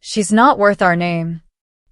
She's not worth our name.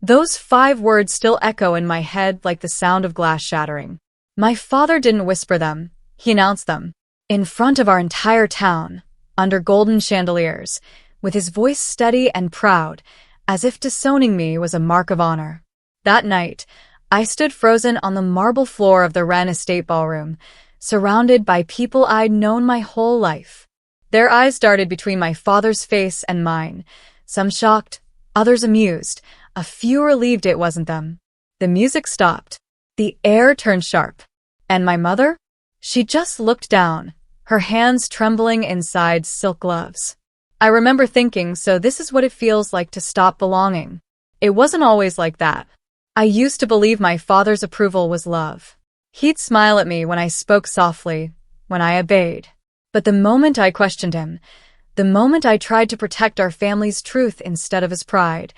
Those 5 words still echo in my head like the sound of glass shattering. My father didn't whisper them, he announced them. In front of our entire town, under golden chandeliers, with his voice steady and proud, as if disowning me was a mark of honor. That night, I stood frozen on the marble floor of the Wren Estate ballroom, surrounded by people I'd known my whole life. Their eyes darted between my father's face and mine, some shocked, others amused, a few relieved it wasn't them. The music stopped. The air turned sharp. And my mother? She just looked down, her hands trembling inside silk gloves. I remember thinking, so this is what it feels like to stop belonging. It wasn't always like that. I used to believe my father's approval was love. He'd smile at me when I spoke softly, when I obeyed. But the moment I questioned him, the moment I tried to protect our family's truth instead of his pride,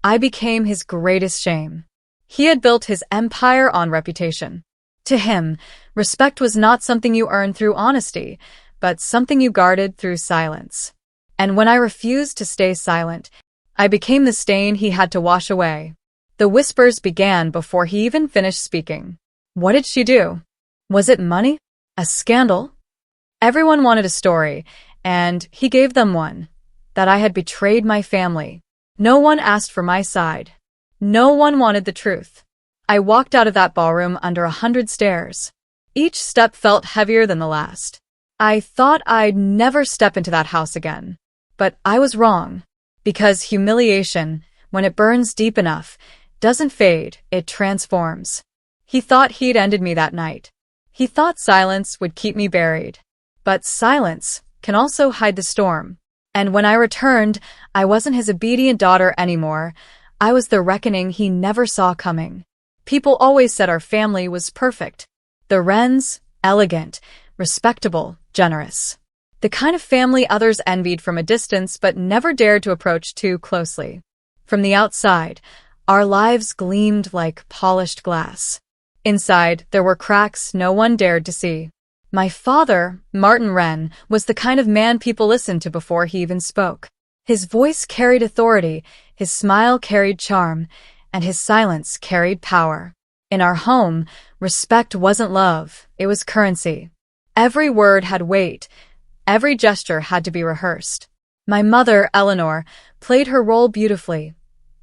I became his greatest shame. He had built his empire on reputation. To him, respect was not something you earned through honesty, but something you guarded through silence. And when I refused to stay silent, I became the stain he had to wash away. The whispers began before he even finished speaking. What did she do? Was it money? A scandal? Everyone wanted a story, and he gave them one. That I had betrayed my family. No one asked for my side. No one wanted the truth. I walked out of that ballroom under 100 stares. Each step felt heavier than the last. I thought I'd never step into that house again. But I was wrong. Because humiliation, when it burns deep enough, doesn't fade, it transforms. He thought he'd ended me that night. He thought silence would keep me buried. But silence can also hide the storm. And when I returned, I wasn't his obedient daughter anymore. I was the reckoning he never saw coming. People always said our family was perfect. The Wrens, elegant, respectable, generous. The kind of family others envied from a distance but never dared to approach too closely. From the outside, our lives gleamed like polished glass. Inside, there were cracks no one dared to see. My father, Martin Wren, was the kind of man people listened to before he even spoke. His voice carried authority, his smile carried charm, and his silence carried power. In our home, respect wasn't love, it was currency. Every word had weight, every gesture had to be rehearsed. My mother, Eleanor, played her role beautifully,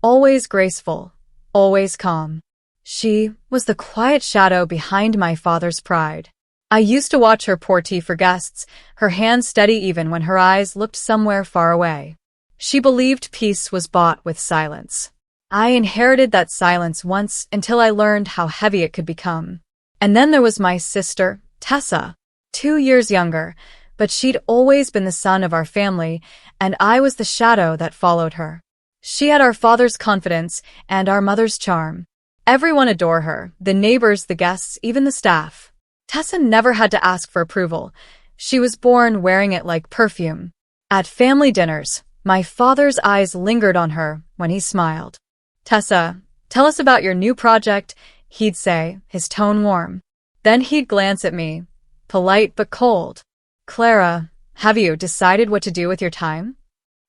always graceful, always calm. She was the quiet shadow behind my father's pride. I used to watch her pour tea for guests, her hands steady even when her eyes looked somewhere far away. She believed peace was bought with silence. I inherited that silence once until I learned how heavy it could become. And then there was my sister, Tessa, 2 years younger, but she'd always been the sun of our family, and I was the shadow that followed her. She had our father's confidence and our mother's charm. Everyone adored her, the neighbors, the guests, even the staff. Tessa never had to ask for approval. She was born wearing it like perfume. At family dinners, my father's eyes lingered on her when he smiled. "Tessa, tell us about your new project," he'd say, his tone warm. Then he'd glance at me, polite but cold. "Clara, have you decided what to do with your time?"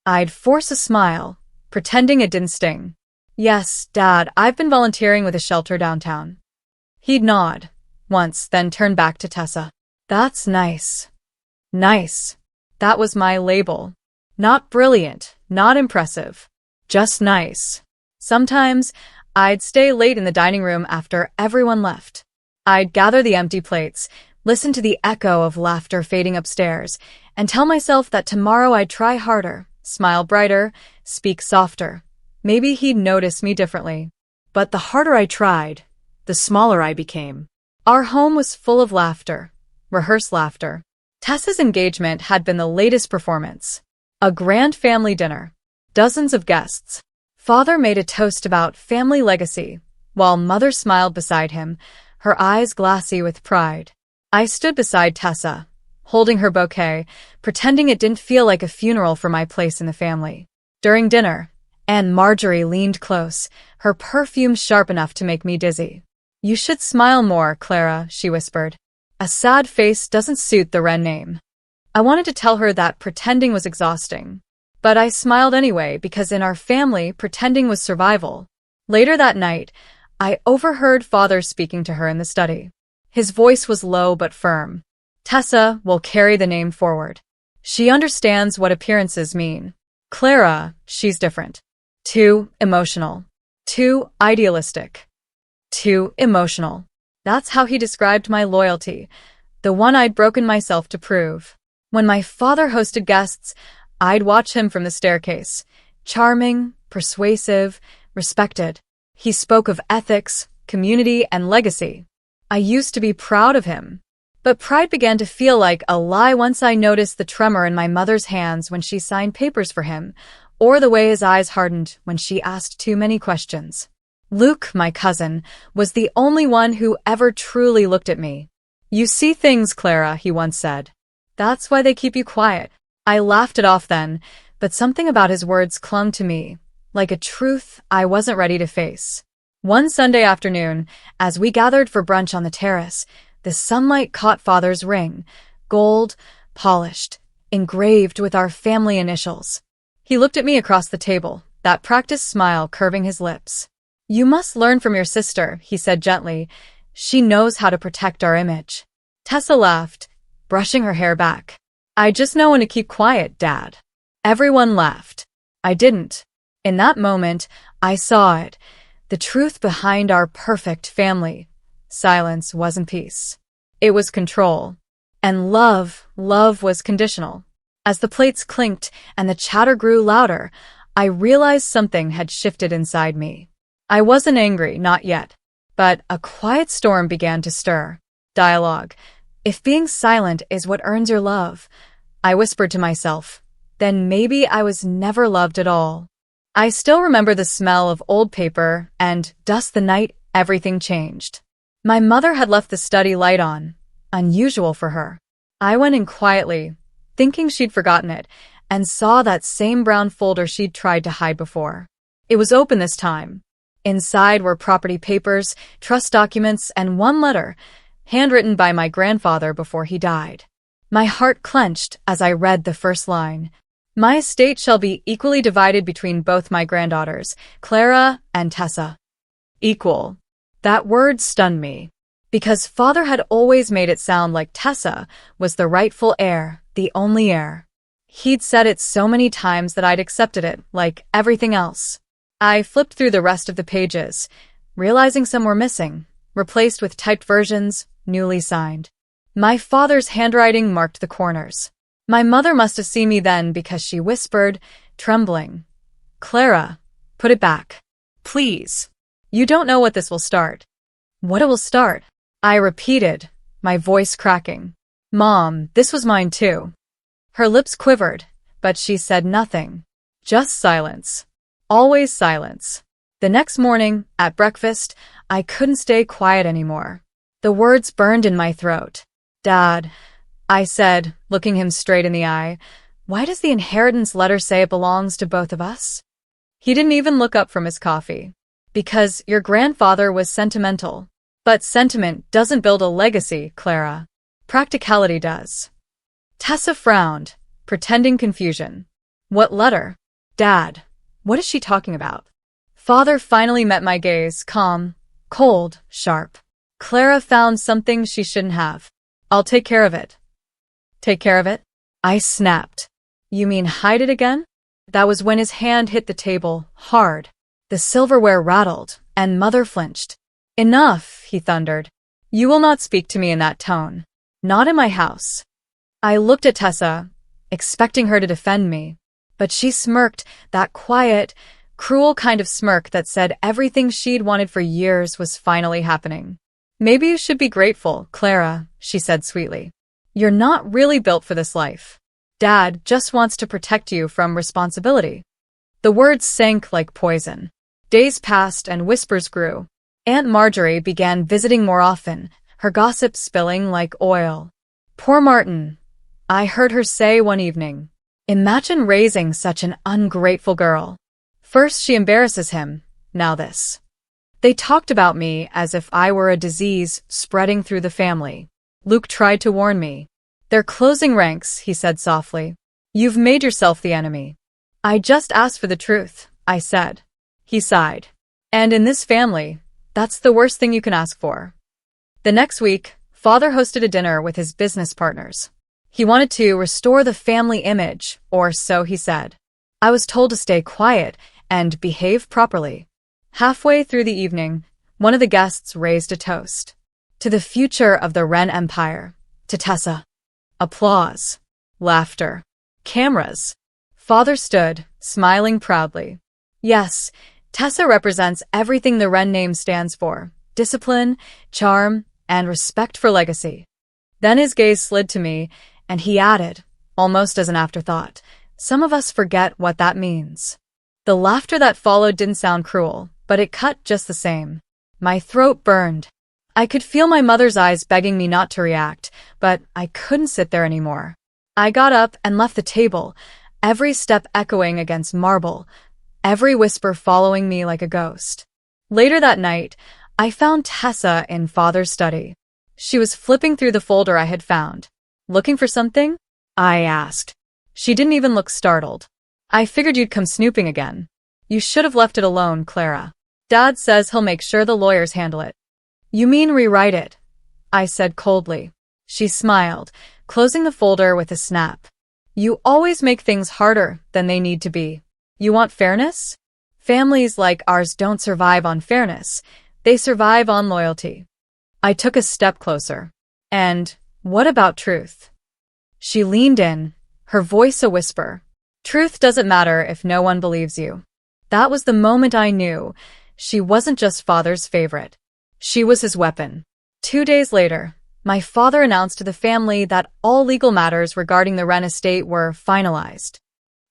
I'd force a smile, pretending it didn't sting. "Yes, Dad, I've been volunteering with a shelter downtown." He'd nod once, then turn back to Tessa. "That's nice." Nice. That was my label. Not brilliant, not impressive. Just nice. Sometimes, I'd stay late in the dining room after everyone left. I'd gather the empty plates, listen to the echo of laughter fading upstairs, and tell myself that tomorrow I'd try harder, smile brighter, speak softer. Maybe he'd notice me differently. But the harder I tried, the smaller I became. Our home was full of laughter, rehearsed laughter. Tessa's engagement had been the latest performance. A grand family dinner. Dozens of guests. Father made a toast about family legacy, while Mother smiled beside him, her eyes glassy with pride. I stood beside Tessa, holding her bouquet, pretending it didn't feel like a funeral for my place in the family. During dinner, Aunt Marjorie leaned close, her perfume sharp enough to make me dizzy. "You should smile more, Clara," she whispered. "A sad face doesn't suit the Wren name." I wanted to tell her that pretending was exhausting. But I smiled anyway because in our family, pretending was survival. Later that night, I overheard Father speaking to her in the study. His voice was low but firm. Tessa will carry the name forward. She understands what appearances mean. Clara, she's different. Too emotional. Too idealistic. Too emotional. That's how he described my loyalty, the one I'd broken myself to prove. When my father hosted guests, I'd watch him from the staircase. Charming, persuasive, respected. He spoke of ethics, community, and legacy. I used to be proud of him. But pride began to feel like a lie once I noticed the tremor in my mother's hands when she signed papers for him, or the way his eyes hardened when she asked too many questions. Luke, my cousin, was the only one who ever truly looked at me. "You see things, Clara," he once said. "That's why they keep you quiet." I laughed it off then, but something about his words clung to me, like a truth I wasn't ready to face. One Sunday afternoon, as we gathered for brunch on the terrace, the sunlight caught Father's ring, gold, polished, engraved with our family initials. He looked at me across the table, that practiced smile curving his lips. "You must learn from your sister," he said gently. "She knows how to protect our image." Tessa laughed, brushing her hair back. "I just know when to keep quiet, Dad." Everyone laughed. I didn't. In that moment, I saw it, the truth behind our perfect family. Silence wasn't peace. It was control. And love was conditional. As the plates clinked and the chatter grew louder, I realized something had shifted inside me. I wasn't angry, not yet. But a quiet storm began to stir. Dialogue. "If being silent is what earns your love," I whispered to myself, then maybe I was never loved at all. I still remember the smell of old paper and dust the night everything changed. My mother had left the study light on, unusual for her. I went in quietly, thinking she'd forgotten it, and saw that same brown folder she'd tried to hide before. It was open this time. Inside were property papers, trust documents, and one letter, handwritten by my grandfather before he died. My heart clenched as I read the first line. "My estate shall be equally divided between both my granddaughters, Clara and Tessa." Equal. That word stunned me, because Father had always made it sound like Tessa was the rightful heir, the only heir. He'd said it so many times that I'd accepted it, like everything else. I flipped through the rest of the pages, realizing some were missing, replaced with typed versions, newly signed. My father's handwriting marked the corners. My mother must have seen me then because she whispered, trembling, "Clara, put it back. Please. You don't know what this will start." "What it will start?" I repeated, my voice cracking. "Mom, this was mine too." Her lips quivered, but she said nothing. Just silence. Always silence. The next morning, at breakfast, I couldn't stay quiet anymore. The words burned in my throat. "Dad," I said, looking him straight in the eye, "why does the inheritance letter say it belongs to both of us?" He didn't even look up from his coffee. "Because your grandfather was sentimental. But sentiment doesn't build a legacy, Clara. Practicality does." Tessa frowned, pretending confusion. "What letter?" "Dad, what is she talking about?" Father finally met my gaze, calm, cold, sharp. "Clara found something she shouldn't have. I'll take care of it." "Take care of it?" I snapped. "You mean hide it again?" That was when his hand hit the table, hard. The silverware rattled, and Mother flinched. "Enough," he thundered. "You will not speak to me in that tone. Not in my house." I looked at Tessa, expecting her to defend me, but she smirked, that quiet, cruel kind of smirk that said everything she'd wanted for years was finally happening. "Maybe you should be grateful, Clara," she said sweetly. "You're not really built for this life. Dad just wants to protect you from responsibility." The words sank like poison. Days passed and whispers grew. Aunt Marjorie began visiting more often, her gossip spilling like oil. "Poor Martin," I heard her say one evening. "Imagine raising such an ungrateful girl. First she embarrasses him, now this." They talked about me as if I were a disease spreading through the family. Luke tried to warn me. "They're closing ranks," he said softly. "You've made yourself the enemy." I just asked for the truth, I said. He sighed. And in this family, that's the worst thing you can ask for. The next week, Father hosted a dinner with his business partners. He wanted to restore the family image, or so he said. I was told to stay quiet and behave properly. Halfway through the evening, one of the guests raised a toast. To the future of the Wren Empire. To Tessa. Applause. Laughter. Cameras. Father stood, smiling proudly. Yes, Tessa represents everything the Wren name stands for: discipline, charm, and respect for legacy. Then his gaze slid to me, and he added, almost as an afterthought, some of us forget what that means. The laughter that followed didn't sound cruel, but it cut just the same. My throat burned. I could feel my mother's eyes begging me not to react, but I couldn't sit there anymore. I got up and left the table, every step echoing against marble, every whisper following me like a ghost. Later that night, I found Tessa in Father's study. She was flipping through the folder I had found. Looking for something? I asked. She didn't even look startled. I figured you'd come snooping again. You should have left it alone, Clara. Dad says he'll make sure the lawyers handle it. You mean rewrite it? I said coldly. She smiled, closing the folder with a snap. You always make things harder than they need to be. You want fairness? Families like ours don't survive on fairness. They survive on loyalty. I took a step closer. And what about truth? She leaned in, her voice a whisper. Truth doesn't matter if no one believes you. That was the moment I knew she wasn't just Father's favorite. She was his weapon. 2 days later, my father announced to the family that all legal matters regarding the Wren estate were finalized.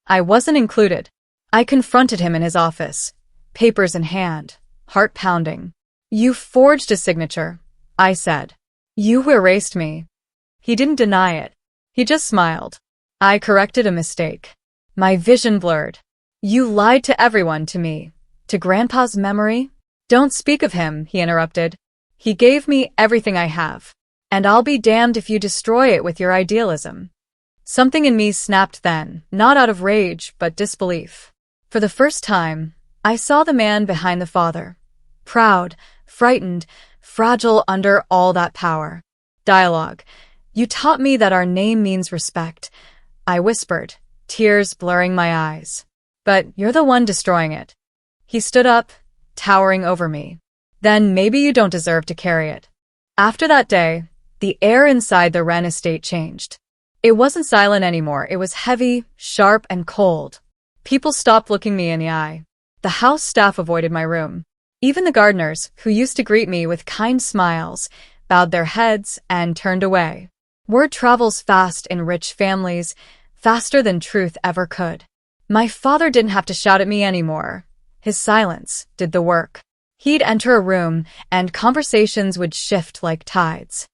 I wasn't included. I confronted him in his office, papers in hand, heart pounding. You forged a signature, I said. You erased me. He didn't deny it. He just smiled. I corrected a mistake. My vision blurred. You lied to everyone, to me. To Grandpa's memory? Don't speak of him, he interrupted. He gave me everything I have. And I'll be damned if you destroy it with your idealism. Something in me snapped then, not out of rage, but disbelief. For the first time, I saw the man behind the father. Proud, frightened, fragile under all that power. Dialogue. You taught me that our name means respect. I whispered, tears blurring my eyes. But you're the one destroying it. He stood up, towering over me. Then maybe you don't deserve to carry it. After that day, the air inside the Wren estate changed. It wasn't silent anymore. It was heavy, sharp, and cold. People stopped looking me in the eye. The house staff avoided my room. Even the gardeners, who used to greet me with kind smiles, bowed their heads and turned away. Word travels fast in rich families, faster than truth ever could. My father didn't have to shout at me anymore. His silence did the work. He'd enter a room, and conversations would shift like tides.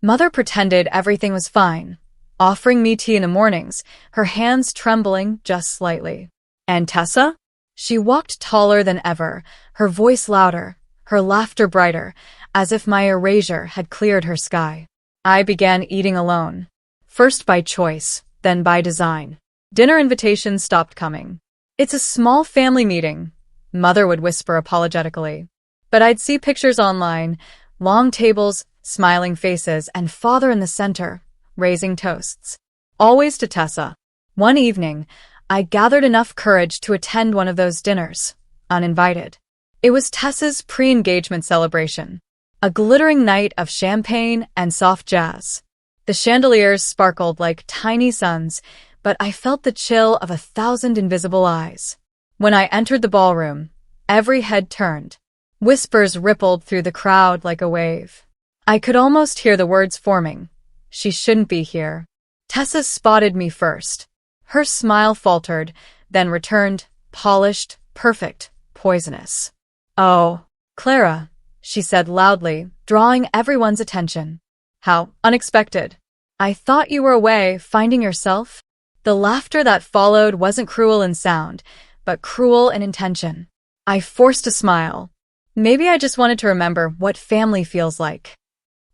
Mother pretended everything was fine, offering me tea in the mornings, her hands trembling just slightly. And Tessa? She walked taller than ever, her voice louder, her laughter brighter, as if my erasure had cleared her sky. I began eating alone. First by choice, then by design. Dinner invitations stopped coming. It's a small family meeting, Mother would whisper apologetically. But I'd see pictures online, long tables, smiling faces, and Father in the center, raising toasts. Always to Tessa. One evening, I gathered enough courage to attend one of those dinners, uninvited. It was Tessa's pre-engagement celebration, a glittering night of champagne and soft jazz. The chandeliers sparkled like tiny suns, but I felt the chill of 1,000 invisible eyes. When I entered the ballroom, every head turned. Whispers rippled through the crowd like a wave. I could almost hear the words forming. She shouldn't be here. Tessa spotted me first. Her smile faltered, then returned, polished, perfect, poisonous. Oh, Clara, she said loudly, drawing everyone's attention. How unexpected. I thought you were away, finding yourself. The laughter that followed wasn't cruel in sound, but cruel in intention. I forced a smile. Maybe I just wanted to remember what family feels like.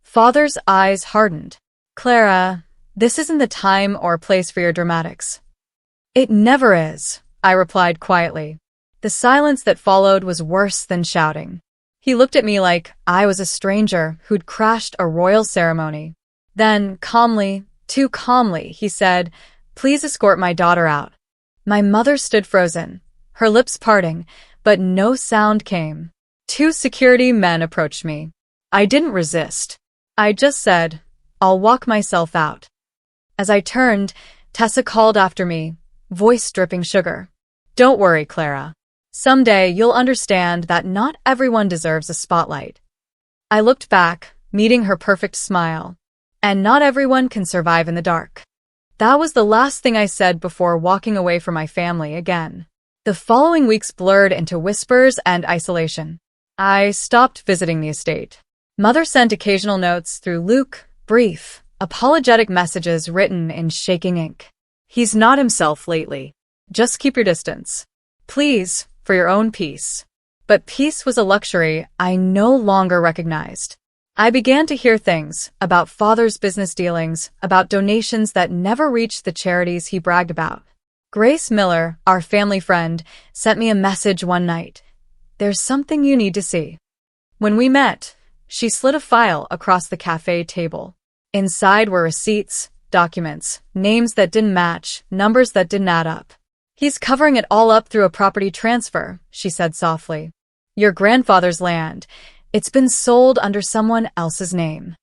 Father's eyes hardened. Clara, this isn't the time or place for your dramatics. It never is, I replied quietly. The silence that followed was worse than shouting. He looked at me like I was a stranger who'd crashed a royal ceremony. Then, calmly, too calmly, he said, "Please escort my daughter out." My mother stood frozen, her lips parting, but no sound came. Two security men approached me. I didn't resist. I just said, "I'll walk myself out." As I turned, Tessa called after me, voice dripping sugar. "Don't worry, Clara. Someday you'll understand that not everyone deserves a spotlight." I looked back, meeting her perfect smile. And not everyone can survive in the dark. That was the last thing I said before walking away from my family again. The following weeks blurred into whispers and isolation. I stopped visiting the estate. Mother sent occasional notes through Luke, brief, apologetic messages written in shaking ink. "He's not himself lately. Just keep your distance. Please, for your own peace." But peace was a luxury I no longer recognized. I began to hear things about father's business dealings, about donations that never reached the charities he bragged about. Grace Miller, our family friend, sent me a message one night. "There's something you need to see." When we met, she slid a file across the cafe table. Inside were receipts, documents, names that didn't match, numbers that didn't add up. "He's covering it all up through a property transfer," she said softly. "Your grandfather's land. It's been sold under someone else's name."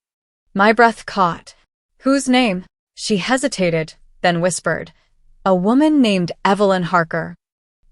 My breath caught. "Whose name?" She hesitated, then whispered, "A woman named Evelyn Harker."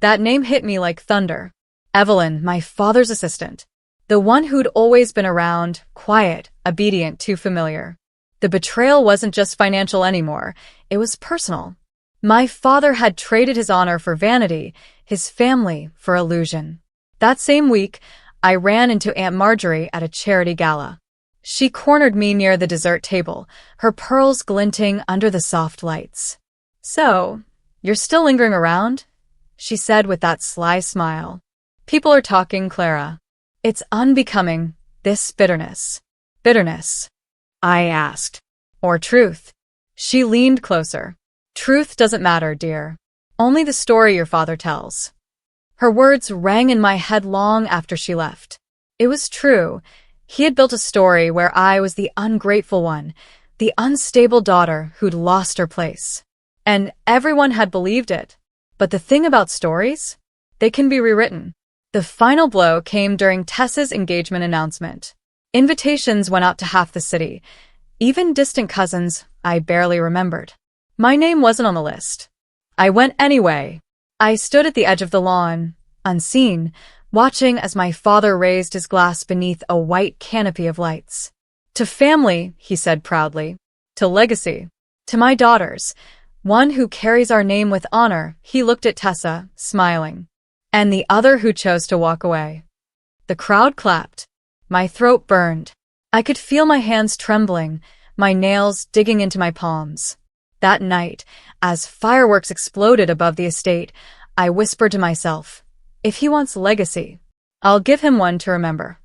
That name hit me like thunder. Evelyn, my father's assistant. The one who'd always been around, quiet, obedient, too familiar. The betrayal wasn't just financial anymore, it was personal. My father had traded his honor for vanity, his family for illusion. That same week, I ran into Aunt Marjorie at a charity gala. She cornered me near the dessert table, her pearls glinting under the soft lights. "So, you're still lingering around?" she said with that sly smile. "People are talking, Clara. It's unbecoming, this bitterness." "Bitterness?" I asked. "Or truth?" She leaned closer. "Truth doesn't matter, dear. Only the story your father tells." Her words rang in my head long after she left. It was true. He had built a story where I was the ungrateful one, the unstable daughter who'd lost her place. And everyone had believed it. But the thing about stories? They can be rewritten. The final blow came during Tessa's engagement announcement. Invitations went out to half the city, even distant cousins I barely remembered. My name wasn't on the list. I went anyway. I stood at the edge of the lawn, unseen, watching as my father raised his glass beneath a white canopy of lights. "To family," he said proudly. "To legacy. To my daughters. One who carries our name with honor," he looked at Tessa, smiling. "And the other who chose to walk away." The crowd clapped. My throat burned. I could feel my hands trembling, my nails digging into my palms. That night, as fireworks exploded above the estate, I whispered to myself, "If he wants legacy, I'll give him one to remember."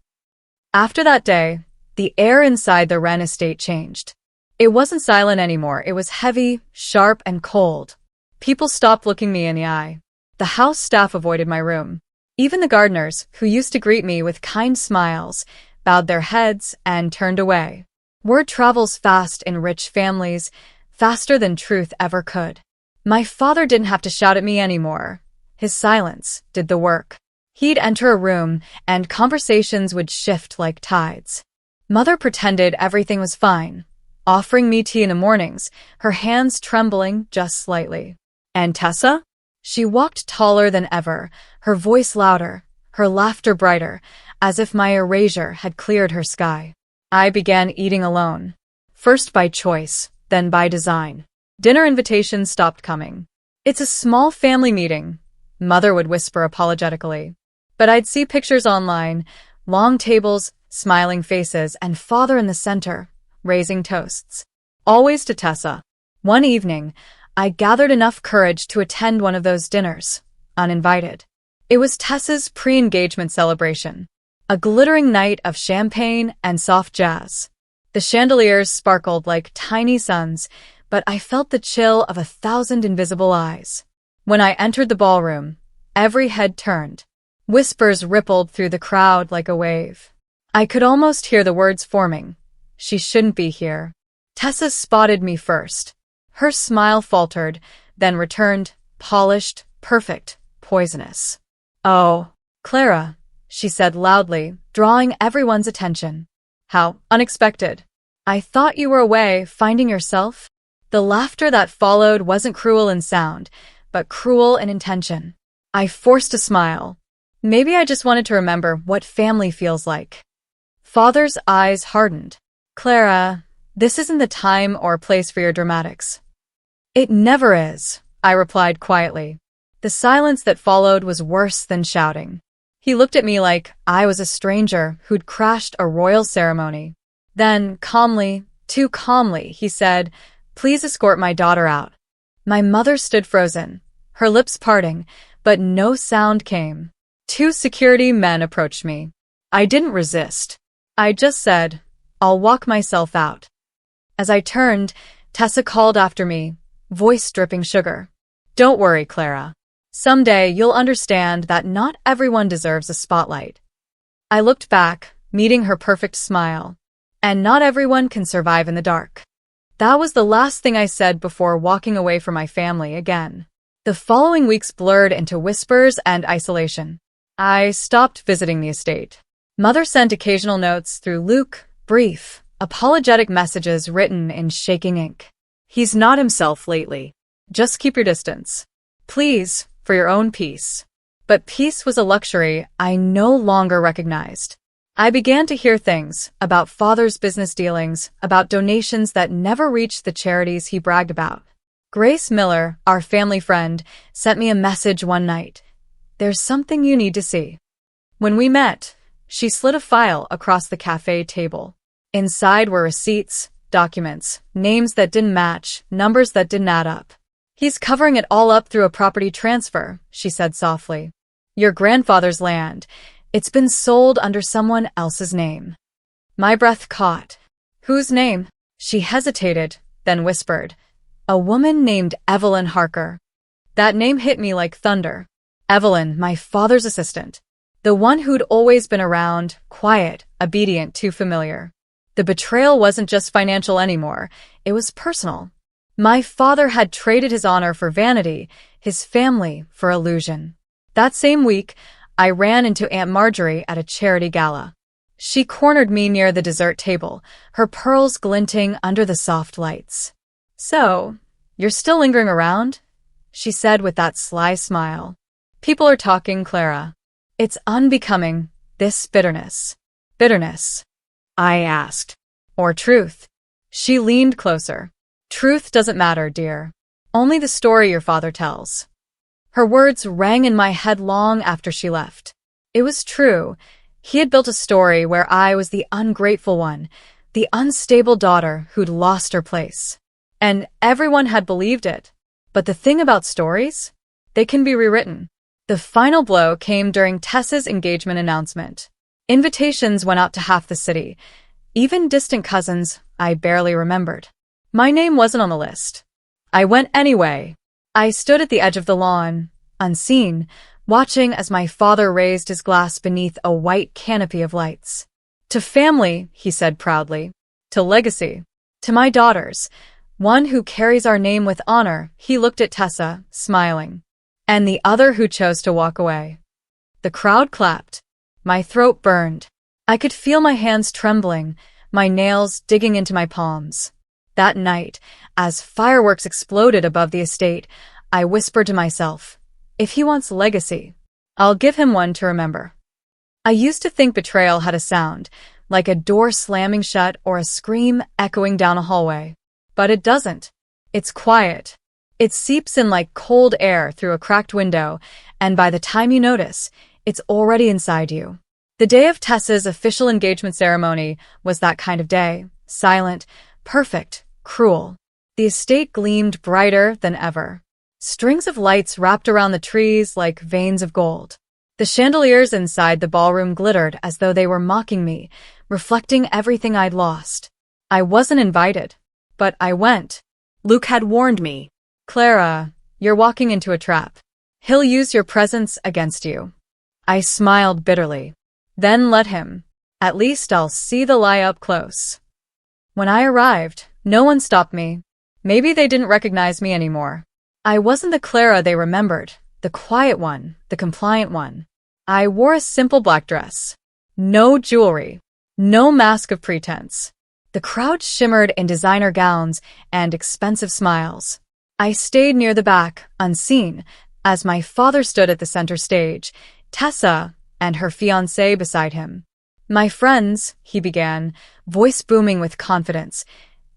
After that day, the air inside the Wren estate changed. It wasn't silent anymore. It was heavy, sharp, and cold. People stopped looking me in the eye. The house staff avoided my room. Even the gardeners, who used to greet me with kind smiles, bowed their heads and turned away. Word travels fast in rich families, faster than truth ever could. My father didn't have to shout at me anymore. His silence did the work. He'd enter a room, and conversations would shift like tides. Mother pretended everything was fine, offering me tea in the mornings, her hands trembling just slightly. And Tessa? She walked taller than ever, her voice louder, her laughter brighter, as if my erasure had cleared her sky. I began eating alone. First by choice, then by design. Dinner invitations stopped coming. "It's a small family meeting," Mother would whisper apologetically. But I'd see pictures online, long tables, smiling faces, and Father in the center, raising toasts. Always to Tessa. One evening, I gathered enough courage to attend one of those dinners, uninvited. It was Tessa's pre-engagement celebration, a glittering night of champagne and soft jazz. The chandeliers sparkled like tiny suns, but I felt the chill of 1,000 invisible eyes. When I entered the ballroom, every head turned. Whispers rippled through the crowd like a wave. I could almost hear the words forming. She shouldn't be here. Tessa spotted me first. Her smile faltered, then returned, polished, perfect, poisonous. "Oh, Clara," she said loudly, drawing everyone's attention. "How unexpected. I thought you were away, finding yourself." The laughter that followed wasn't cruel in sound, but cruel in intention. I forced a smile. Maybe I just wanted to remember what family feels like. Father's eyes hardened. "Clara, this isn't the time or place for your dramatics." "It never is," I replied quietly. The silence that followed was worse than shouting. He looked at me like I was a stranger who'd crashed a royal ceremony. Then, calmly, too calmly, he said, "Please escort my daughter out." My mother stood frozen, her lips parting, but no sound came. 2 security men approached me. I didn't resist. I just said, "I'll walk myself out." As I turned, Tessa called after me, voice dripping sugar. "Don't worry, Clara. Someday you'll understand that not everyone deserves a spotlight." I looked back, meeting her perfect smile. "And not everyone can survive in the dark." That was the last thing I said before walking away from my family again. The following weeks blurred into whispers and isolation. I stopped visiting the estate. Mother sent occasional notes through Luke, brief, apologetic messages written in shaking ink. "He's not himself lately. Just keep your distance. Please, for your own peace." But peace was a luxury I no longer recognized. I began to hear things about father's business dealings, about donations that never reached the charities he bragged about. Grace Miller, our family friend, sent me a message one night. "There's something you need to see." When we met, she slid a file across the cafe table. Inside were receipts, documents, names that didn't match, numbers that didn't add up. "He's covering it all up through a property transfer," she said softly. "Your grandfather's land. It's been sold under someone else's name." My breath caught. "Whose name?" She hesitated, then whispered, "A woman named Evelyn Harker." That name hit me like thunder. Evelyn, my father's assistant. The one who'd always been around, quiet, obedient, too familiar. The betrayal wasn't just financial anymore, it was personal. My father had traded his honor for vanity, his family for illusion. That same week, I ran into Aunt Marjorie at a charity gala. She cornered me near the dessert table, her pearls glinting under the soft lights. "So, you're still lingering around?" she said with that sly smile. "People are talking, Clara. It's unbecoming, this bitterness." "Bitterness?" I asked. "Or truth?" She leaned closer. "Truth doesn't matter, dear. Only the story your father tells." Her words rang in my head long after she left. It was true. He had built a story where I was the ungrateful one, the unstable daughter who'd lost her place. And everyone had believed it. But the thing about stories? They can be rewritten. The final blow came during Tessa's engagement announcement. Invitations went out to half the city, even distant cousins I barely remembered. My name wasn't on the list. I went anyway. I stood at the edge of the lawn, unseen, watching as my father raised his glass beneath a white canopy of lights. "To family," he said proudly. "To legacy. To my daughters. One who carries our name with honor," he looked at Tessa, smiling. "And the other who chose to walk away." The crowd clapped. My throat burned. I could feel my hands trembling, my nails digging into my palms. That night, as fireworks exploded above the estate, I whispered to myself, if he wants legacy, I'll give him one to remember. I used to think betrayal had a sound, like a door slamming shut or a scream echoing down a hallway. But it doesn't. It's quiet. It seeps in like cold air through a cracked window, and by the time you notice, it's already inside you. The day of Tessa's official engagement ceremony was that kind of day, silent, perfect, cruel. The estate gleamed brighter than ever. Strings of lights wrapped around the trees like veins of gold. The chandeliers inside the ballroom glittered as though they were mocking me, reflecting everything I'd lost. I wasn't invited, but I went. Luke had warned me. Clara, You're walking into a trap. He'll use your presence against you. I smiled bitterly. Then let him. At least I'll see the lie up close. When I arrived, no one stopped me. Maybe they didn't recognize me anymore. I wasn't the Clara they remembered, the quiet one, the compliant one. I wore a simple black dress. No jewelry. No mask of pretense. The crowd shimmered in designer gowns and expensive smiles. I stayed near the back, unseen, as my father stood at the center stage, Tessa and her fiancé beside him. My friends, he began, voice booming with confidence,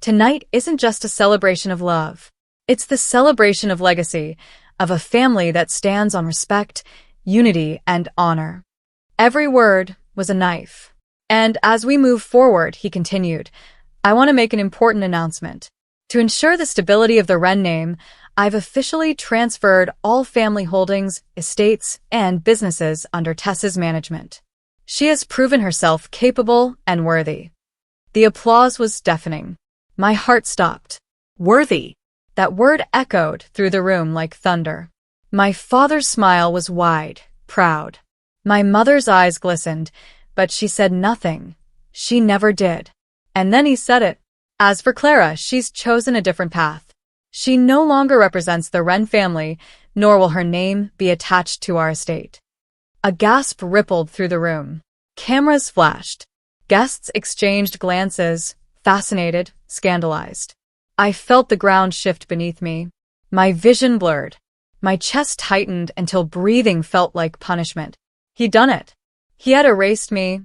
tonight isn't just a celebration of love. It's the celebration of legacy, of a family that stands on respect, unity, and honor. Every word was a knife. And as we move forward, he continued, I want to make an important announcement. To ensure the stability of the Wren name, I've officially transferred all family holdings, estates, and businesses under Tessa's management. She has proven herself capable and worthy. The applause was deafening. My heart stopped. Worthy. That word echoed through the room like thunder. My father's smile was wide, proud. My mother's eyes glistened, but she said nothing. She never did. And then he said it. As for Clara, she's chosen a different path. She no longer represents the Wren family, nor will her name be attached to our estate. A gasp rippled through the room. Cameras flashed. Guests exchanged glances, fascinated, scandalized. I felt the ground shift beneath me. My vision blurred. My chest tightened until breathing felt like punishment. He'd done it. He had erased me,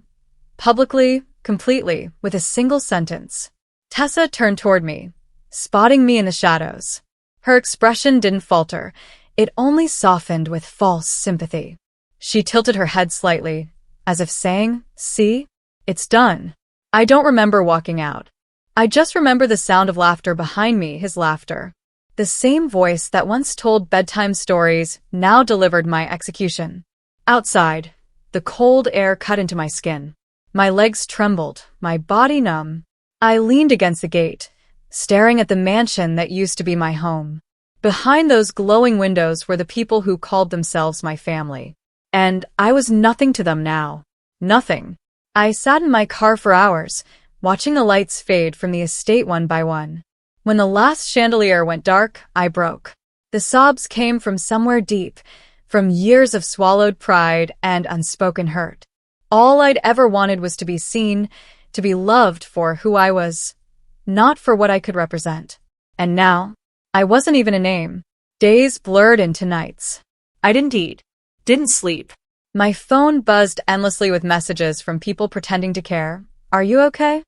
publicly, completely, with a single sentence. Tessa turned toward me, spotting me in the shadows. Her expression didn't falter. It only softened with false sympathy. She tilted her head slightly, as if saying, see? It's done. I don't remember walking out. I just remember the sound of laughter behind me, his laughter. The same voice that once told bedtime stories now delivered my execution. Outside, the cold air cut into my skin. My legs trembled, my body numb. I leaned against the gate, staring at the mansion that used to be my home. Behind those glowing windows were the people who called themselves my family. And I was nothing to them now. Nothing. I sat in my car for hours, watching the lights fade from the estate one by one. When the last chandelier went dark, I broke. The sobs came from somewhere deep, from years of swallowed pride and unspoken hurt. All I'd ever wanted was to be seen, to be loved for who I was, not for what I could represent. And now, I wasn't even a name. Days blurred into nights. I didn't eat, didn't sleep. My phone buzzed endlessly with messages from people pretending to care. Are you okay?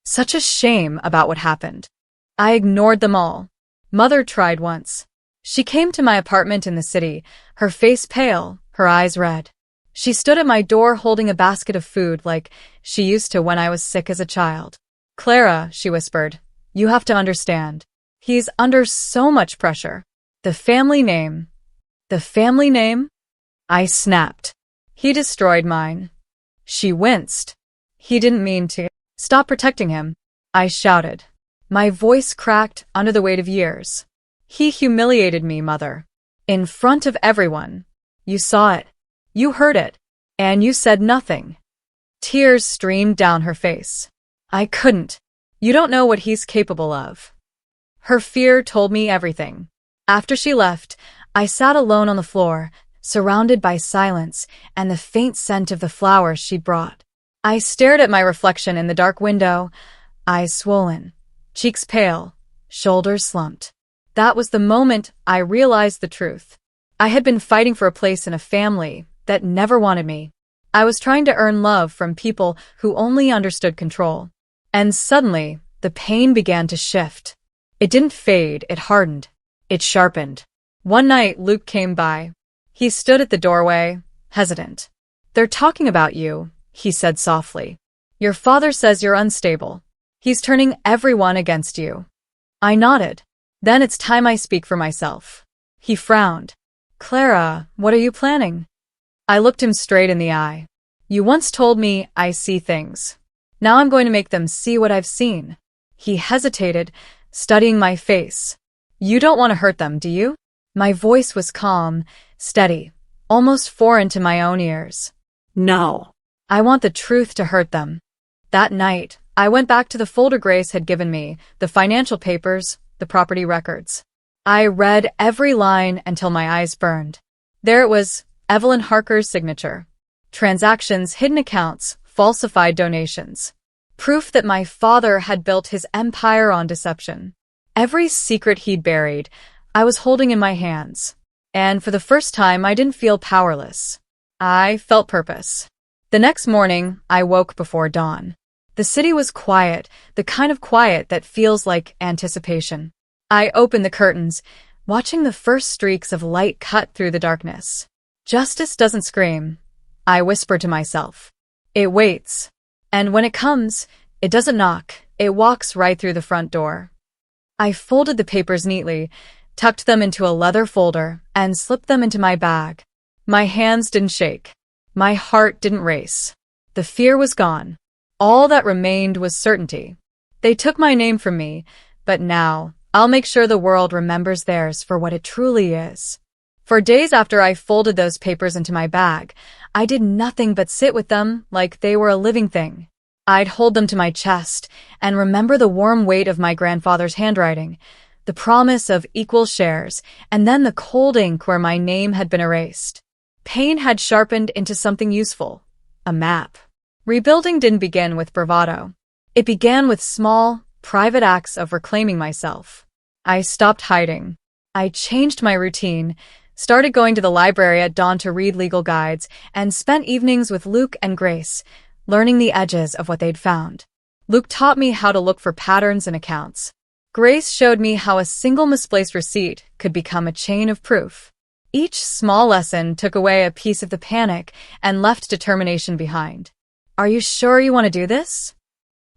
Such a shame about what happened. I ignored them all. Mother tried once. She came to my apartment in the city, her face pale, her eyes red. She stood at my door holding a basket of food like she used to when I was sick as a child. Clara, she whispered, you have to understand. He's under so much pressure. The family name. The family name? I snapped. He destroyed mine. She winced. He didn't mean to. Stop protecting him, I shouted. My voice cracked under the weight of years. He humiliated me, Mother. In front of everyone. You saw it. You heard it. And you said nothing. Tears streamed down her face. I couldn't. You don't know what he's capable of. Her fear told me everything. After she left, I sat alone on the floor, surrounded by silence and the faint scent of the flowers she'd brought. I stared at my reflection in the dark window, eyes swollen, cheeks pale, shoulders slumped. That was the moment I realized the truth. I had been fighting for a place in a family that never wanted me. I was trying to earn love from people who only understood control. And suddenly, the pain began to shift. It didn't fade, it hardened. It sharpened. One night, Luke came by. He stood at the doorway, hesitant. They're talking about you, he said softly. Your father says you're unstable. He's turning everyone against you. I nodded. Then it's time I speak for myself. He frowned. Clara, what are you planning? I looked him straight in the eye. You once told me I see things. Now I'm going to make them see what I've seen. He hesitated, studying my face. You don't want to hurt them, do you? My voice was calm, steady, almost foreign to my own ears. No. I want the truth to hurt them. That night, I went back to the folder Grace had given me, the financial papers, the property records. I read every line until my eyes burned. There it was, Evelyn Harker's signature. Transactions, hidden accounts, falsified donations. Proof that my father had built his empire on deception. Every secret he'd buried, I was holding in my hands. And for the first time, I didn't feel powerless. I felt purpose. The next morning, I woke before dawn. The city was quiet, the kind of quiet that feels like anticipation. I opened the curtains, watching the first streaks of light cut through the darkness. Justice doesn't scream, I whispered to myself. It waits. And when it comes, it doesn't knock, it walks right through the front door. I folded the papers neatly, tucked them into a leather folder, and slipped them into my bag. My hands didn't shake. My heart didn't race. The fear was gone. All that remained was certainty. They took my name from me, but now I'll make sure the world remembers theirs for what it truly is. For days after I folded those papers into my bag, I did nothing but sit with them like they were a living thing. I'd hold them to my chest and remember the warm weight of my grandfather's handwriting, the promise of equal shares, and then the cold ink where my name had been erased. Pain had sharpened into something useful, a map. Rebuilding didn't begin with bravado. It began with small, private acts of reclaiming myself. I stopped hiding. I changed my routine, started going to the library at dawn to read legal guides, and spent evenings with Luke and Grace, learning the edges of what they'd found. Luke taught me how to look for patterns in accounts. Grace showed me how a single misplaced receipt could become a chain of proof. Each small lesson took away a piece of the panic and left determination behind. Are you sure you want to do this?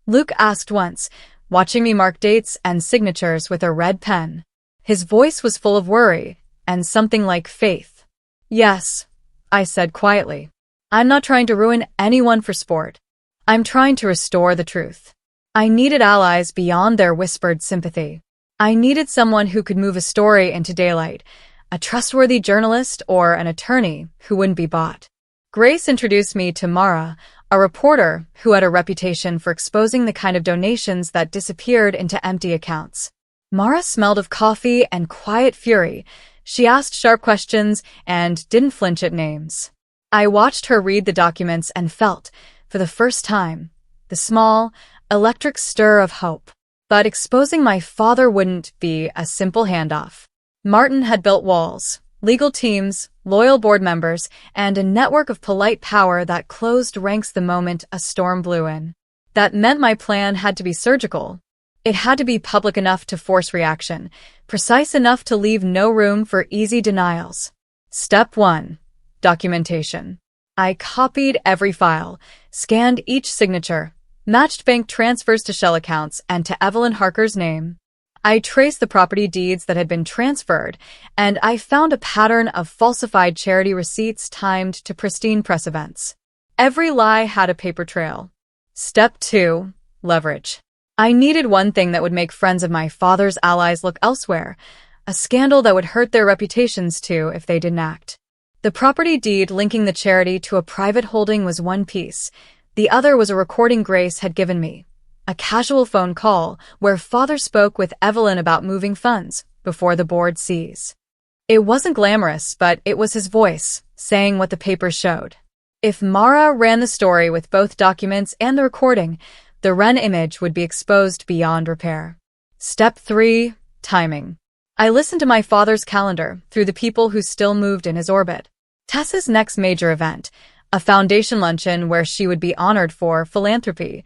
Luke asked once, watching me mark dates and signatures with a red pen. His voice was full of worry and something like faith. Yes, I said quietly. I'm not trying to ruin anyone for sport. I'm trying to restore the truth. I needed allies beyond their whispered sympathy. I needed someone who could move a story into daylight, a trustworthy journalist or an attorney who wouldn't be bought. Grace introduced me to Mara, a reporter who had a reputation for exposing the kind of donations that disappeared into empty accounts. Mara smelled of coffee and quiet fury. She asked sharp questions and didn't flinch at names. I watched her read the documents and felt, for the first time, the small, electric stir of hope. But exposing my father wouldn't be a simple handoff. Martin had built walls, legal teams, loyal board members, and a network of polite power that closed ranks the moment a storm blew in. That meant my plan had to be surgical. It had to be public enough to force reaction, precise enough to leave no room for easy denials. Step 1. Documentation. I copied every file, scanned each signature, matched bank transfers to shell accounts and to Evelyn Harker's name. I traced the property deeds that had been transferred, and I found a pattern of falsified charity receipts timed to pristine press events. Every lie had a paper trail. Step 2. Leverage. I needed one thing that would make friends of my father's allies look elsewhere, a scandal that would hurt their reputations too if they didn't act. The property deed linking the charity to a private holding was one piece. The other was a recording Grace had given me. A casual phone call where father spoke with Evelyn about moving funds before the board sees. It wasn't glamorous, but it was his voice, saying what the papers showed. If Mara ran the story with both documents and the recording, the Wren image would be exposed beyond repair. Step 3. Timing. I listened to my father's calendar through the people who still moved in his orbit. Tessa's next major event, a foundation luncheon where she would be honored for philanthropy,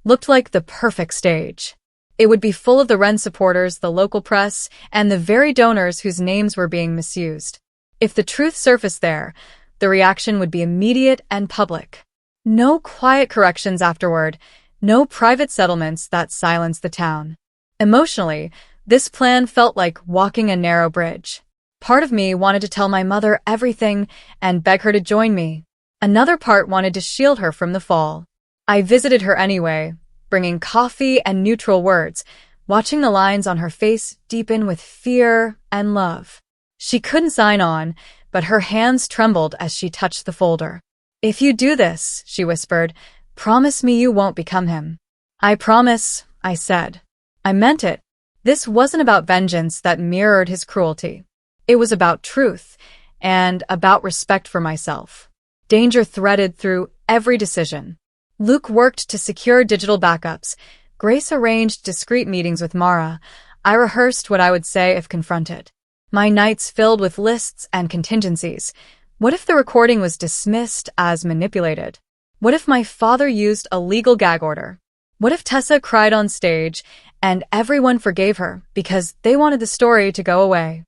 looked like the perfect stage. It would be full of the Wren supporters, the local press, and the very donors whose names were being misused. If the truth surfaced there, the reaction would be immediate and public. No quiet corrections afterward, no private settlements that silenced the town. Emotionally, this plan felt like walking a narrow bridge. Part of me wanted to tell my mother everything and beg her to join me. Another part wanted to shield her from the fall. I visited her anyway, bringing coffee and neutral words, watching the lines on her face deepen with fear and love. She couldn't sign on, but her hands trembled as she touched the folder. "If you do this," she whispered, "promise me you won't become him." "I promise," I said. I meant it. This wasn't about vengeance that mirrored his cruelty. It was about truth, and about respect for myself. Danger threaded through every decision. Luke worked to secure digital backups. Grace arranged discreet meetings with Mara. I rehearsed what I would say if confronted. My nights filled with lists and contingencies. What if the recording was dismissed as manipulated? What if my father used a legal gag order? What if Tessa cried on stage and everyone forgave her because they wanted the story to go away?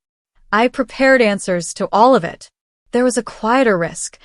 I prepared answers to all of it. There was a quieter risk,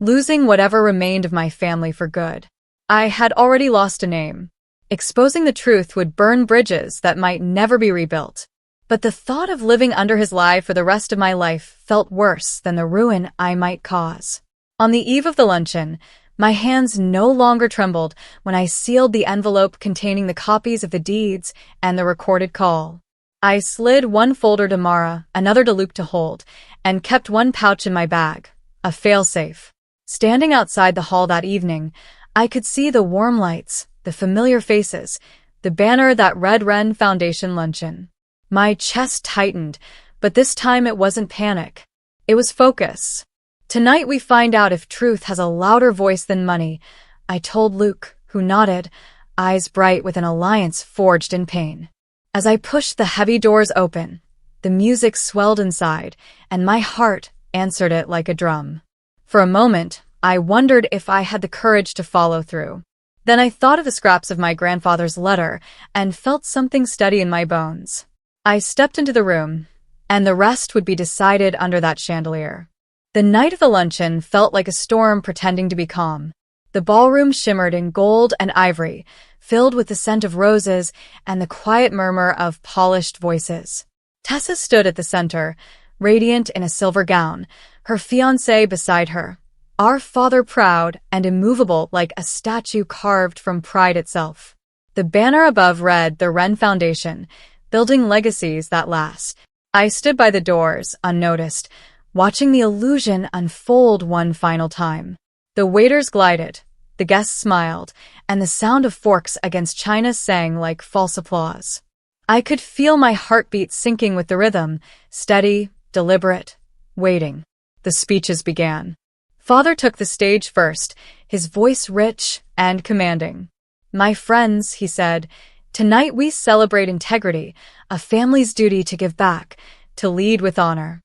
losing whatever remained of my family for good. I had already lost a name. Exposing the truth would burn bridges that might never be rebuilt. But the thought of living under his lie for the rest of my life felt worse than the ruin I might cause. On the eve of the luncheon, my hands no longer trembled when I sealed the envelope containing the copies of the deeds and the recorded call. I slid one folder to Mara, another to Luke to hold, and kept one pouch in my bag, a failsafe. Standing outside the hall that evening, I could see the warm lights, the familiar faces, the banner that read Wren Foundation Luncheon. My chest tightened, but this time it wasn't panic. It was focus. "Tonight we find out if truth has a louder voice than money," I told Luke, who nodded, eyes bright with an alliance forged in pain. As I pushed the heavy doors open, the music swelled inside, and my heart answered it like a drum. For a moment, I wondered if I had the courage to follow through. Then I thought of the scraps of my grandfather's letter and felt something steady in my bones. I stepped into the room, and the rest would be decided under that chandelier. The night of the luncheon felt like a storm pretending to be calm. The ballroom shimmered in gold and ivory, filled with the scent of roses and the quiet murmur of polished voices. Tessa stood at the center, radiant in a silver gown, her fiancé beside her, our father proud and immovable like a statue carved from pride itself. The banner above read the Wren Foundation, building legacies that last. I stood by the doors, unnoticed, watching the illusion unfold one final time. The waiters glided, the guests smiled, and the sound of forks against china sang like false applause. I could feel my heartbeat sinking with the rhythm, steady, deliberate, waiting. The speeches began. Father took the stage first, his voice rich and commanding. "My friends," he said, "tonight we celebrate integrity, a family's duty to give back, to lead with honor."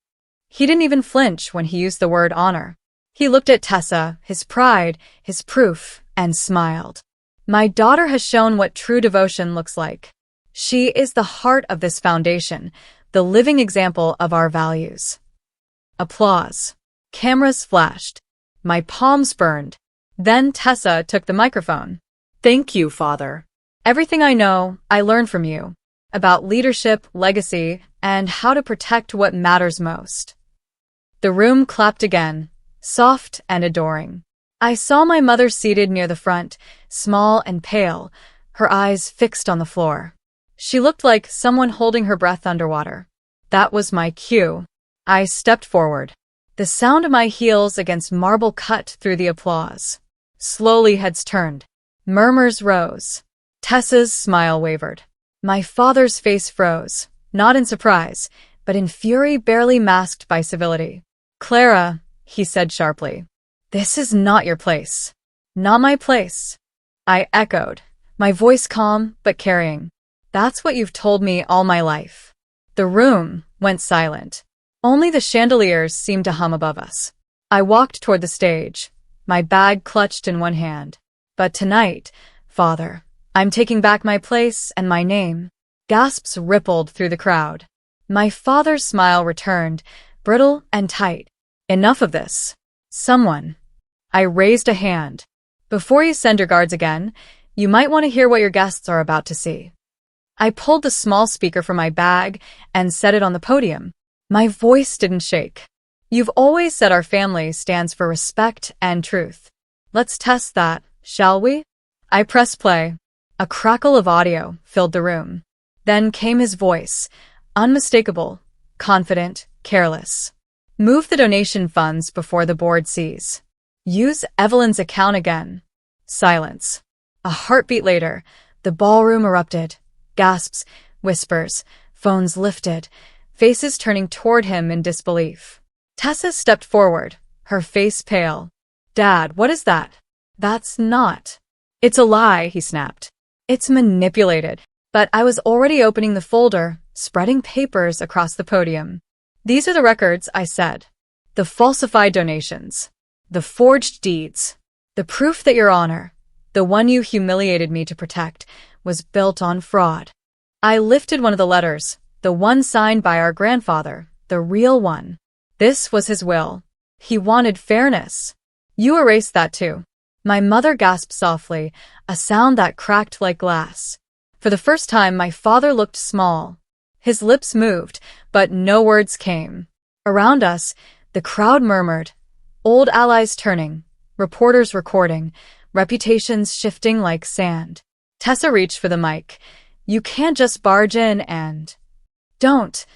He didn't even flinch when he used the word honor. He looked at Tessa, his pride, his proof, and smiled. "My daughter has shown what true devotion looks like. She is the heart of this foundation, the living example of our values." Applause. Cameras flashed. My palms burned. Then Tessa took the microphone. "Thank you, Father. Everything I know, I learned from you. About leadership, legacy, and how to protect what matters most." The room clapped again, soft and adoring. I saw my mother seated near the front, small and pale, her eyes fixed on the floor. She looked like someone holding her breath underwater. That was my cue. I stepped forward. The sound of my heels against marble cut through the applause. Slowly heads turned. Murmurs rose. Tessa's smile wavered. My father's face froze, not in surprise, but in fury barely masked by civility. "Clara," he said sharply, "this is not your place." "Not my place," I echoed, my voice calm but carrying. "That's what you've told me all my life." The room went silent. Only the chandeliers seemed to hum above us. I walked toward the stage, my bag clutched in one hand. "But tonight, Father, I'm taking back my place and my name." Gasps rippled through the crowd. My father's smile returned, brittle and tight. "Enough of this. Someone." I raised a hand. "Before you send your guards again, you might want to hear what your guests are about to see." I pulled the small speaker from my bag and set it on the podium. My voice didn't shake. "You've always said our family stands for respect and truth. Let's test that, shall we?" I pressed play. A crackle of audio filled the room. Then came his voice, unmistakable, confident, Careless. Move the donation funds before the board sees. Use Evelyn's account again. Silence. A heartbeat later, the ballroom erupted. Gasps, whispers, phones lifted, faces turning toward him in disbelief. Tessa stepped forward, her face pale. "Dad, what is that?" "That's not." "It's a lie," he snapped. "It's manipulated." But I was already opening the folder, spreading papers across the podium. "These are the records," I said. "The falsified donations. The forged deeds. The proof that your honor, the one you humiliated me to protect, was built on fraud." I lifted one of the letters, the one signed by our grandfather, the real one. This was his will. He wanted fairness. "You erased that too." My mother gasped softly, a sound that cracked like glass. For the first time, my father looked small. His lips moved, but no words came. Around us, the crowd murmured, old allies turning, reporters recording, reputations shifting like sand. Tessa reached for the mic. "You can't just barge in and—" "Don't,"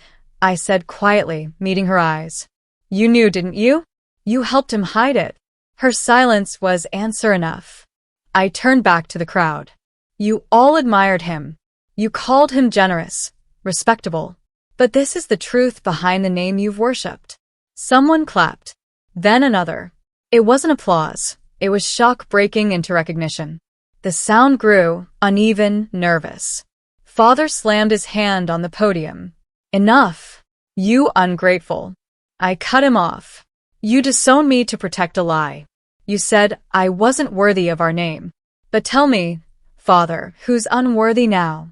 I said quietly, meeting her eyes. "You knew, didn't you? You helped him hide it." Her silence was answer enough. I turned back to the crowd. "You all admired him. You called him generous, respectable. But this is the truth behind the name you've worshipped." Someone clapped. Then another. It wasn't applause. It was shock breaking into recognition. The sound grew, uneven, nervous. Father slammed his hand on the podium. "Enough. You ungrateful." I cut him off. "You disowned me to protect a lie. You said I wasn't worthy of our name. But tell me, Father, who's unworthy now?"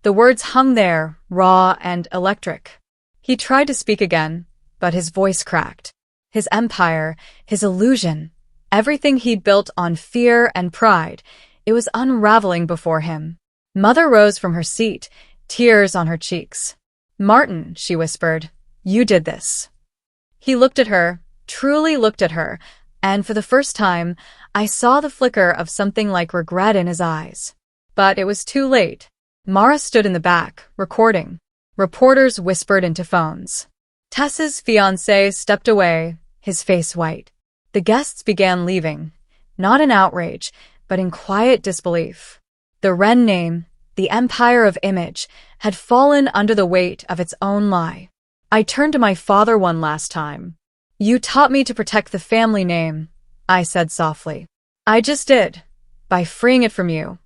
The words hung there, raw and electric. He tried to speak again, but his voice cracked. His empire, his illusion, everything he'd built on fear and pride, it was unraveling before him. Mother rose from her seat, tears on her cheeks. "Martin," she whispered, "you did this." He looked at her, truly looked at her, and for the first time, I saw the flicker of something like regret in his eyes. But it was too late. Mara stood in the back, recording. Reporters whispered into phones. Tessa's fiancé stepped away, his face white. The guests began leaving, not in outrage, but in quiet disbelief. The Wren name, the empire of image, had fallen under the weight of its own lie. I turned to my father one last time. "You taught me to protect the family name," I said softly. "I just did, by freeing it from you."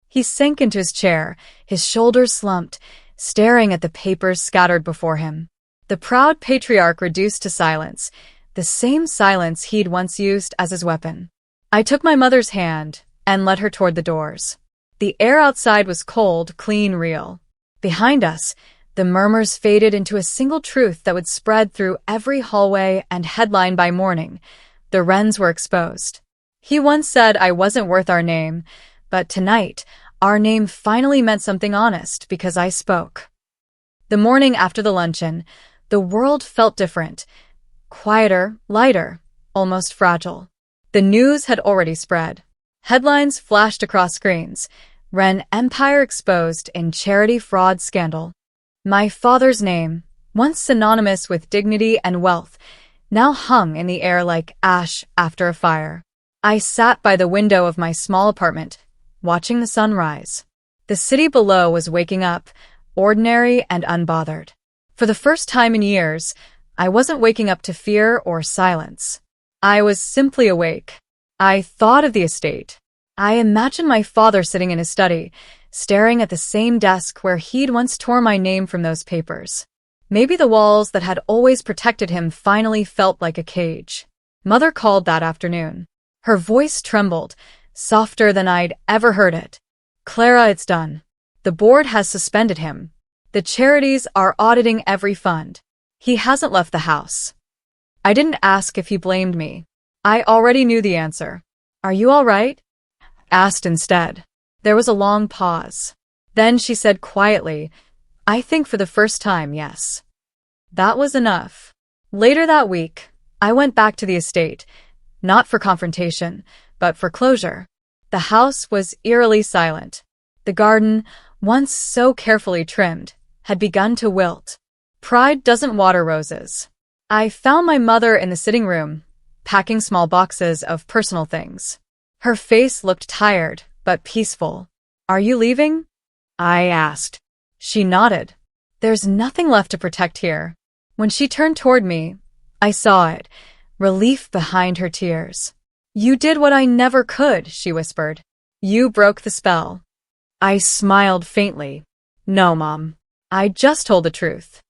He sank into his chair, his shoulders slumped, staring at the papers scattered before him. The proud patriarch reduced to silence, the same silence he'd once used as his weapon. I took my mother's hand and led her toward the doors. The air outside was cold, clean, real. Behind us, the murmurs faded into a single truth that would spread through every hallway and headline by morning. The Wrens were exposed. He once said I wasn't worth our name, but tonight, our name finally meant something honest because I spoke. The morning after the luncheon, the world felt different. Quieter, lighter, almost fragile. The news had already spread. Headlines flashed across screens. Wren Empire exposed in charity fraud scandal. My father's name, once synonymous with dignity and wealth, now hung in the air like ash after a fire. I sat by the window of my small apartment, watching the sun rise. The city below was waking up, ordinary and unbothered. For the first time in years, I wasn't waking up to fear or silence. I was simply awake. I thought of the estate. I imagined my father sitting in his study, staring at the same desk where he'd once torn my name from those papers. Maybe the walls that had always protected him finally felt like a cage. Mother called that afternoon. Her voice trembled, softer than I'd ever heard it. "Clara, it's done. The board has suspended him. The charities are auditing every fund. He hasn't left the house." I didn't ask if he blamed me. I already knew the answer. "Are you all right?" Asked instead. There was a long pause. Then she said quietly, "I think for the first time, yes." That was enough. Later that week, I went back to the estate, not for confrontation, but for closure. The house was eerily silent. The garden, once so carefully trimmed, had begun to wilt. Pride doesn't water roses. I found my mother in the sitting room, packing small boxes of personal things. Her face looked tired, but peaceful. Are you leaving? I asked. She nodded. There's nothing left to protect here. When she turned toward me, I saw it, relief behind her tears. You did what I never could, she whispered. You broke the spell. I smiled faintly. No, Mom. I just told the truth.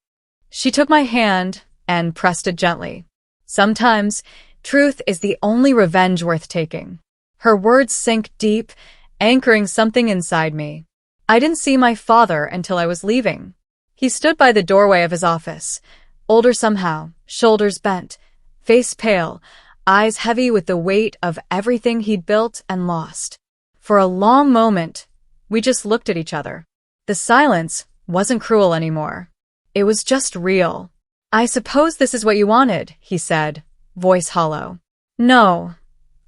She took my hand and pressed it gently. Sometimes, truth is the only revenge worth taking. Her words sank deep, anchoring something inside me. I didn't see my father until I was leaving. He stood by the doorway of his office, older somehow, shoulders bent, face pale, eyes heavy with the weight of everything he'd built and lost. For a long moment, we just looked at each other. The silence wasn't cruel anymore. It was just real. I suppose this is what you wanted, he said, voice hollow. No,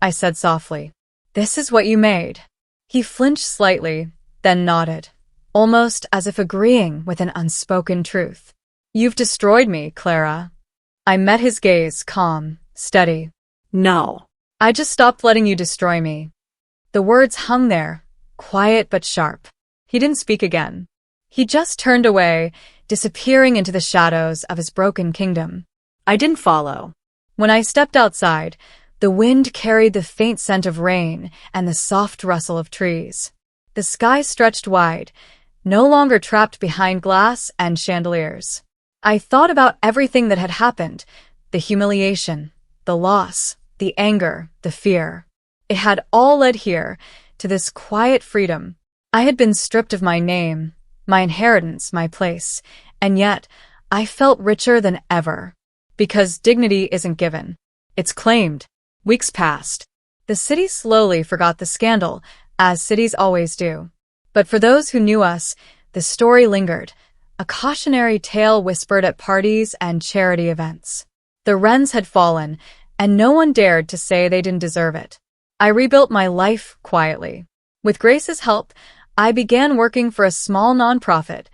I said softly. This is what you made. He flinched slightly, then nodded, almost as if agreeing with an unspoken truth. You've destroyed me, Clara. I met his gaze, calm, steady. No. I just stopped letting you destroy me. The words hung there, quiet but sharp. He didn't speak again. He just turned away, disappearing into the shadows of his broken kingdom. I didn't follow. When I stepped outside, the wind carried the faint scent of rain and the soft rustle of trees. The sky stretched wide, no longer trapped behind glass and chandeliers. I thought about everything that had happened, the humiliation, the loss, the anger, the fear. It had all led here, to this quiet freedom. I had been stripped of my name, my inheritance, my place, and yet I felt richer than ever. Because dignity isn't given. It's claimed. Weeks passed. The city slowly forgot the scandal, as cities always do. But for those who knew us, the story lingered, a cautionary tale whispered at parties and charity events. The Wrens had fallen, and no one dared to say they didn't deserve it. I rebuilt my life quietly. With Grace's help, I began working for a small nonprofit,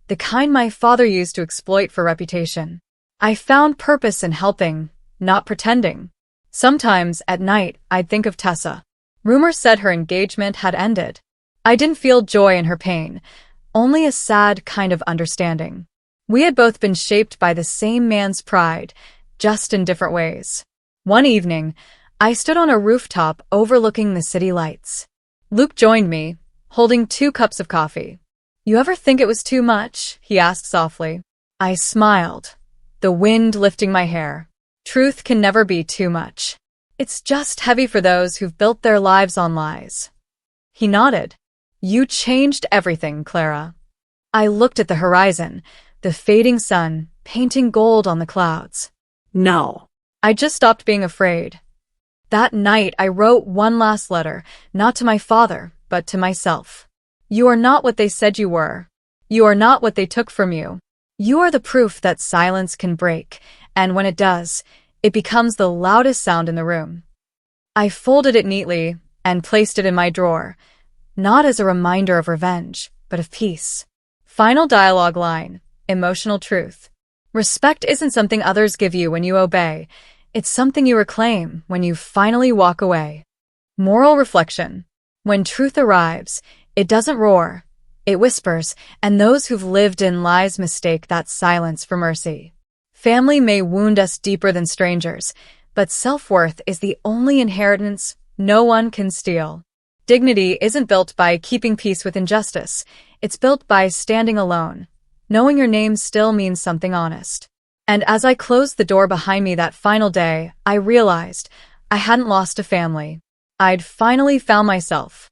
the kind my father used to exploit for reputation. I found purpose in helping, not pretending. Sometimes, at night, I'd think of Tessa. Rumors said her engagement had ended. I didn't feel joy in her pain, only a sad kind of understanding. We had both been shaped by the same man's pride, just in different ways. One evening, I stood on a rooftop overlooking the city lights. Luke joined me, holding 2 cups of coffee. You ever think it was too much? He asked softly. I smiled, the wind lifting my hair. Truth can never be too much. It's just heavy for those who've built their lives on lies. He nodded. You changed everything, Clara. I looked at the horizon, the fading sun, painting gold on the clouds. No. I just stopped being afraid. That night, I wrote one last letter, not to my father, but to myself. You are not what they said you were. You are not what they took from you. You are the proof that silence can break, and when it does, it becomes the loudest sound in the room. I folded it neatly and placed it in my drawer, not as a reminder of revenge, but of peace. Final dialogue line, emotional truth. Respect isn't something others give you when you obey. It's something you reclaim when you finally walk away. Moral reflection. When truth arrives, it doesn't roar. It whispers, and those who've lived in lies mistake that silence for mercy. Family may wound us deeper than strangers, but self-worth is the only inheritance no one can steal. Dignity isn't built by keeping peace with injustice. It's built by standing alone, knowing your name still means something honest. And as I closed the door behind me that final day, I realized I hadn't lost a family. I'd finally found myself.